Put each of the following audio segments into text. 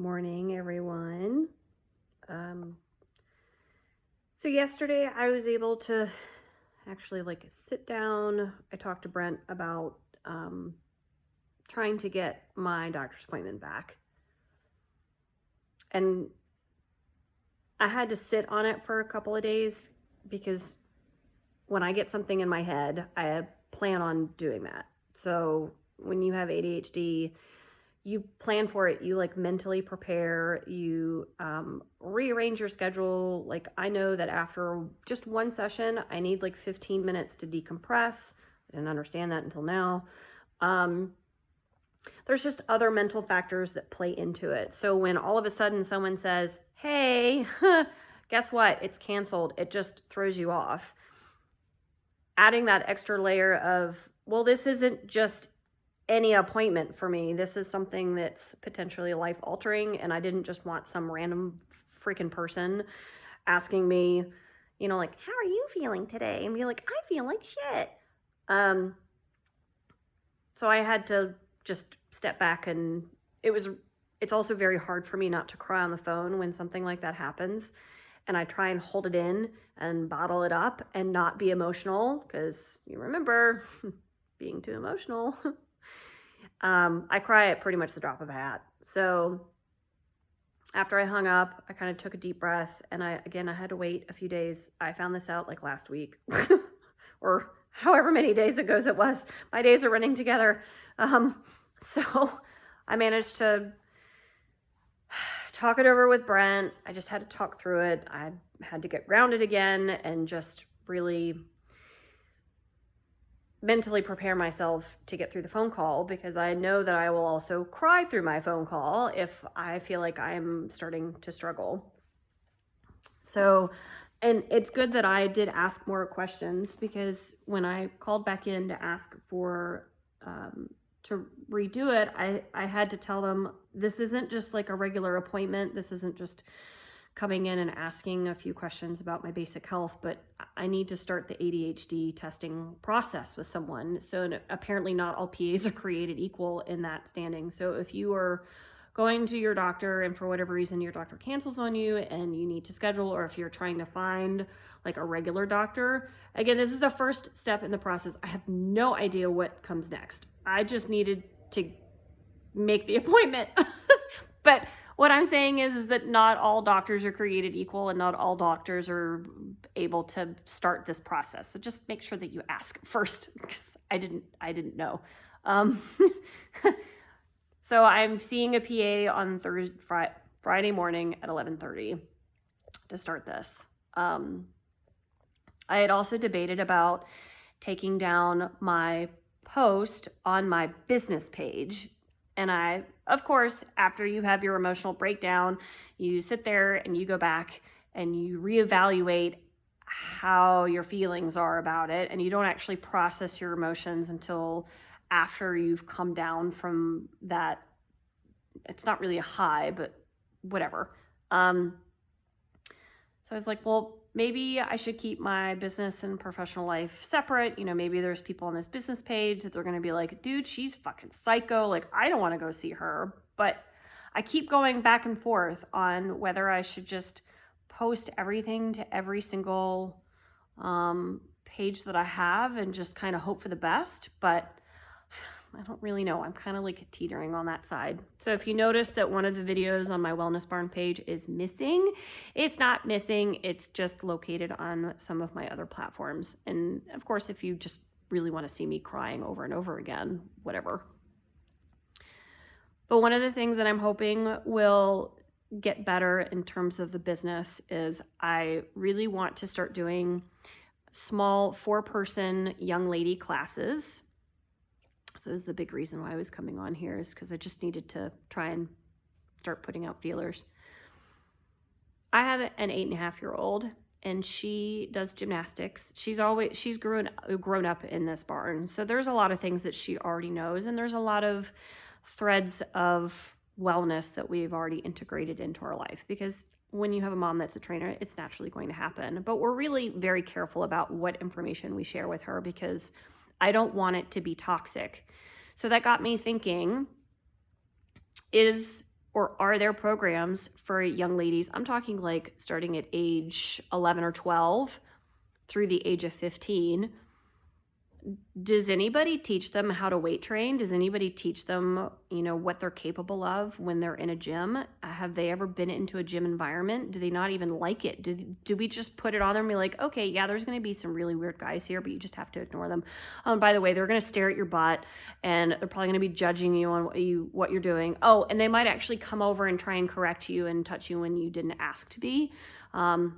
morning, everyone. So yesterday I was able to actually sit down. I talked to Brent about trying to get my doctor's appointment back. And I had to sit on it for a couple of days because when I get something in my head, I plan on doing that. So when you have ADHD, you plan for it, you mentally prepare, you rearrange your schedule. I know that after just one session, I need 15 minutes to decompress. I didn't understand that until now. There's just other mental factors that play into it. So when all of a sudden someone says, hey, guess what? It's canceled. It just throws you off. Adding that extra layer of, well, this isn't just any appointment for me. This is something that's potentially life altering, and I didn't just want some random freaking person asking me, how are you feeling today? And be like, I feel like shit. So I had to just step back, and it's also very hard for me not to cry on the phone when something like that happens. And I try and hold it in and bottle it up and not be emotional, because you remember being too emotional. I cry at pretty much the drop of a hat. So after I hung up, I kind of took a deep breath, and I had to wait a few days. I found this out last week or however many days ago it was. My days are running together. So I managed to talk it over with Brent. I just had to talk through it. I had to get grounded again and just really mentally prepare myself to get through the phone call, because I know that I will also cry through my phone call if I feel like I'm starting to struggle. So, and it's good that I did ask more questions, because when I called back in to ask for to redo it, I had to tell them, this isn't just a regular appointment. This isn't just coming in and asking a few questions about my basic health, but I need to start the ADHD testing process with someone. So apparently not all PAs are created equal in that standing. So if you are going to your doctor and for whatever reason your doctor cancels on you and you need to schedule, or if you're trying to find a regular doctor, again, this is the first step in the process. I have no idea what comes next. I just needed to make the appointment. But what I'm saying is that not all doctors are created equal, and not all doctors are able to start this process. So just make sure that you ask first, because I didn't know. So I'm seeing a PA on Friday morning at 11:30 to start this. I had also debated about taking down my post on my business page. And I, of course, after you have your emotional breakdown, you sit there and you go back and you reevaluate how your feelings are about it. And you don't actually process your emotions until after you've come down from that. It's not really a high, but whatever. So I was like, well, maybe I should keep my business and professional life separate. Maybe there's people on this business page that they're going to be like, dude, she's fucking psycho. I don't want to go see her. But I keep going back and forth on whether I should just post everything to every single page that I have and just kind of hope for the best. But I don't really know. I'm kind of teetering on that side. So if you notice that one of the videos on my Wellness Barn page is missing, it's not missing. It's just located on some of my other platforms. And of course, if you just really want to see me crying over and over again, whatever. But one of the things that I'm hoping will get better in terms of the business is I really want to start doing small 4-person young lady classes. So is the big reason why I was coming on here, is because I just needed to try and start putting out feelers. I have an 8.5-year-old, and she does gymnastics. She's grown up in this barn. So there's a lot of things that she already knows, and there's a lot of threads of wellness that we've already integrated into our life, because when you have a mom that's a trainer, it's naturally going to happen. But we're really very careful about what information we share with her, because I don't want it to be toxic. So that got me thinking, is Or are there programs for young ladies? I'm talking like starting at age 11 or 12 through the age of 15. Does anybody teach them how to weight train? Does anybody teach them, what they're capable of when they're in a gym? Have they ever been into a gym environment? Do they not even like it? Do we just put it on them and be like, okay, yeah, there's going to be some really weird guys here, but you just have to ignore them. By the way, they're going to stare at your butt and they're probably going to be judging you on what you're doing. Oh, and they might actually come over and try and correct you and touch you when you didn't ask to be.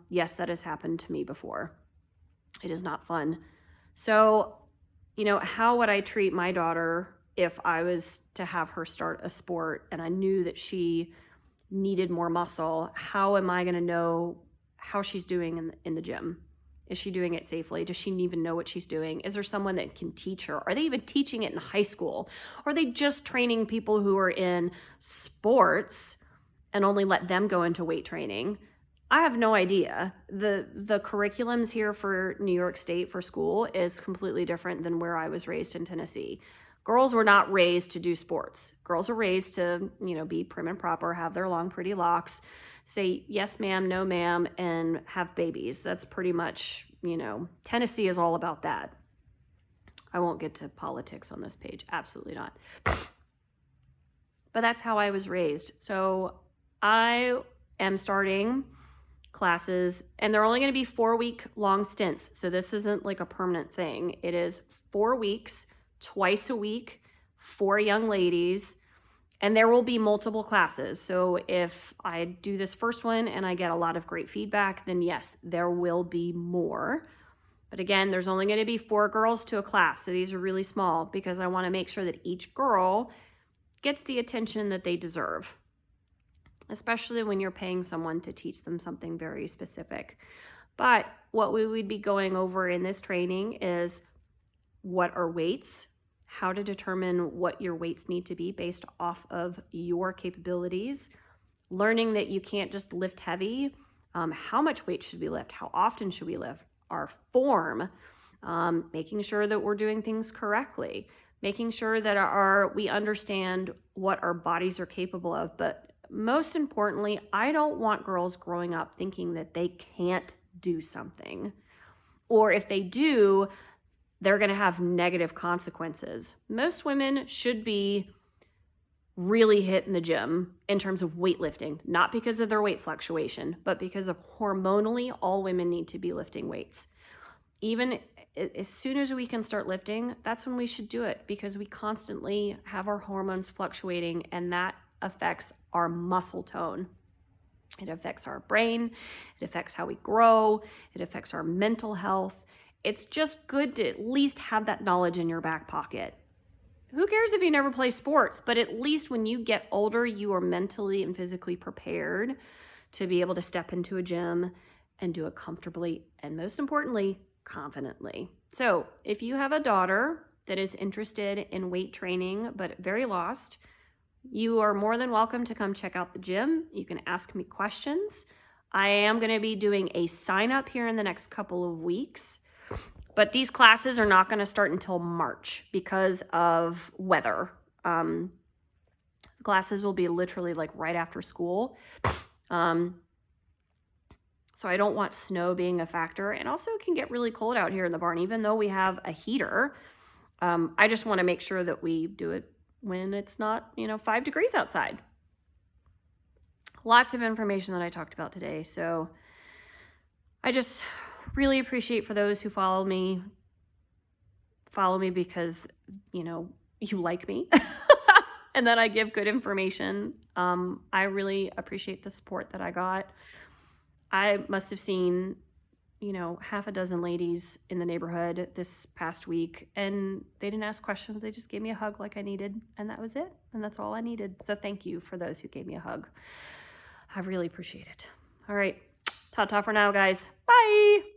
Yes, that has happened to me before. It is not fun. So, how would I treat my daughter if I was to have her start a sport and I knew that she needed more muscle? How am I going to know how she's doing in the gym? Is she doing it safely? Does she even know what she's doing? Is there someone that can teach her? Are they even teaching it in high school? Or are they just training people who are in sports and only let them go into weight training? I have no idea. The curriculums here for New York State for school is completely different than where I was raised in Tennessee. Girls were not raised to do sports. Girls are raised to, be prim and proper, have their long, pretty locks, say yes, ma'am, no, ma'am, and have babies. That's pretty much, Tennessee is all about that. I won't get to politics on this page. Absolutely not. But that's how I was raised. So I am starting classes, and they're only going to be 4-week long stints. So this isn't like a permanent thing. It is 4 weeks, twice a week for young ladies, and there will be multiple classes. So if I do this first one and I get a lot of great feedback, then yes, there will be more. But again, there's only going to be 4 girls to a class. So these are really small because I want to make sure that each girl gets the attention that they deserve, especially when you're paying someone to teach them something very specific. But what we would be going over in this training is what are weights, how to determine what your weights need to be based off of your capabilities, learning that you can't just lift heavy, how much weight should we lift, how often should we lift, our form, making sure that we're doing things correctly, making sure that we understand what our bodies are capable of. But most importantly, I don't want girls growing up thinking that they can't do something, or if they do, they're going to have negative consequences. Most women should be really hit in the gym in terms of weightlifting, not because of their weight fluctuation, but because of hormonally, all women need to be lifting weights. Even as soon as we can start lifting, that's when we should do it, because we constantly have our hormones fluctuating, and that affects our muscle tone. It affects our brain. It affects how we grow. It affects our mental health. It's just good to at least have that knowledge in your back pocket. Who cares if you never play sports, but at least when you get older, you are mentally and physically prepared to be able to step into a gym and do it comfortably and, most importantly, confidently. So if you have a daughter that is interested in weight training but very lost, you are more than welcome to come check out the gym. You can ask me questions. I am going to be doing a sign up here in the next couple of weeks, but these classes are not going to start until March because of weather. Classes will be literally like right after school. So I don't want snow being a factor. And also it can get really cold out here in the barn, even though we have a heater. I just want to make sure that we do it when it's not, 5 degrees outside. Lots of information that I talked about today. So I just really appreciate for those who follow me because, you like me and that I give good information. I really appreciate the support that I got. I must have seen, half a dozen ladies in the neighborhood this past week, and they didn't ask questions. They just gave me a hug like I needed, and that was it. And that's all I needed. So thank you for those who gave me a hug. I really appreciate it. All right. Ta-ta for now, guys. Bye.